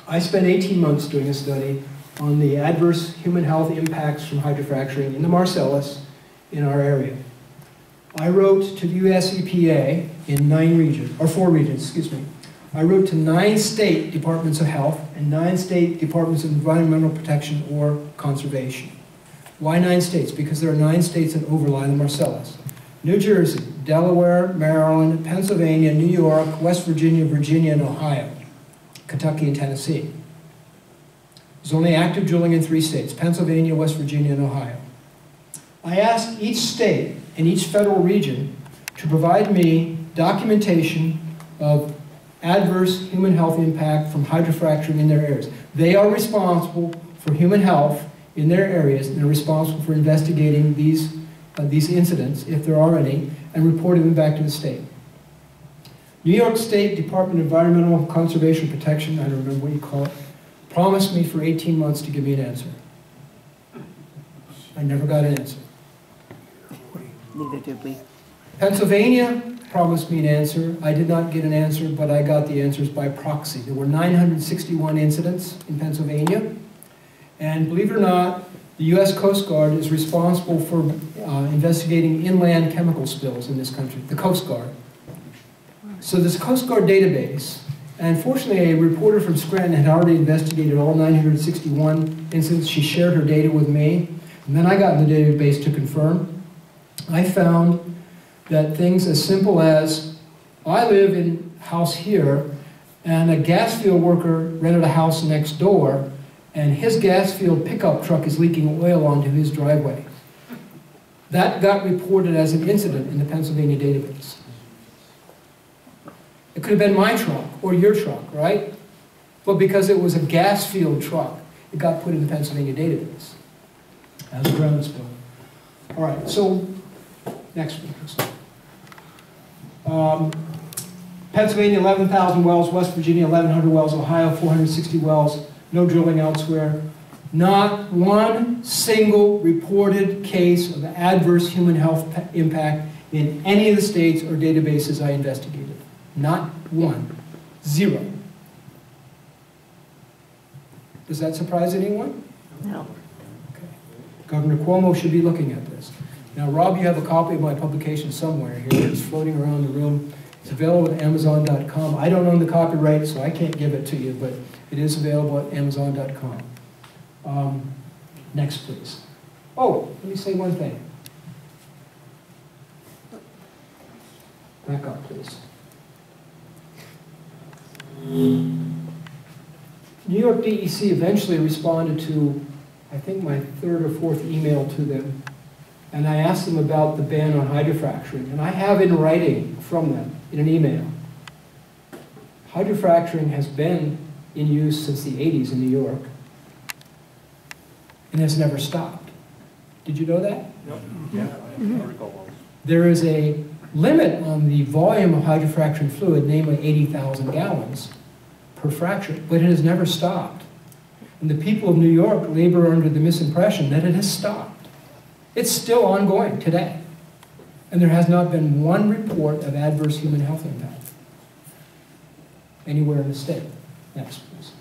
I spent 18 months doing a study on the adverse human health impacts from hydrofracturing in the Marcellus in our area. I wrote to the US EPA in 4 regions, excuse me. I wrote to 9 state departments of health and 9 state departments of environmental protection or conservation. Why 9 states? Because there are 9 states that overlie the Marcellus. New Jersey, Delaware, Maryland, Pennsylvania, New York, West Virginia, Virginia, and Ohio, Kentucky, and Tennessee. There's only active drilling in 3 states, Pennsylvania, West Virginia, and Ohio. I asked each state and each federal region to provide me documentation of adverse human health impact from hydrofracturing in their areas. They are responsible for human health in their areas, and they're responsible for investigating these incidents, if there are any, and reporting them back to the state. New York State Department of Environmental Conservation Protection, I don't remember what you call it, promised me for 18 months to give me an answer. I never got an answer. Neither did we. Pennsylvania promised me an answer. I did not get an answer, but I got the answers by proxy. There were 961 incidents in Pennsylvania, and believe it or not, the U.S. Coast Guard is responsible for investigating inland chemical spills in this country, the Coast Guard. So this Coast Guard database, and fortunately a reporter from Scranton had already investigated all 961 incidents. She shared her data with me, and then I got in the database to confirm. I found that things as simple as, I live in a house here, and a gas field worker rented a house next door, and his gas field pickup truck is leaking oil onto his driveway. That got reported as an incident in the Pennsylvania database. It could have been my truck or your truck, right? But because it was a gas field truck, it got put in the Pennsylvania database as a ground spill. All right, so next one, please. Pennsylvania, 11,000 wells. West Virginia, 1,100 wells. Ohio, 460 wells. No drilling elsewhere. Not one single reported case of adverse human health impact in any of the states or databases I investigated. Not one. 0. Does that surprise anyone? No. Okay. Governor Cuomo should be looking at this. Now, Rob, you have a copy of my publication somewhere here. It's floating around the room. It's available at Amazon.com. I don't own the copyright, so I can't give it to you, but it is available at Amazon.com. Next, please. Oh, let me say one thing. Back up, please. New York DEC eventually responded to, I think, my 3rd or 4th email to them, and I asked them about the ban on hydrofracturing, and I have in writing from them, in an email, hydrofracturing has been in use since the 80s in New York, and has never stopped. Did you know that? Yep. Yeah. There is a limit on the volume of hydrofracturing fluid, namely 80,000 gallons per fracture, but it has never stopped. And the people of New York labor under the misimpression that it has stopped. It's still ongoing today. And there has not been one report of adverse human health impact anywhere in the state. Next, please.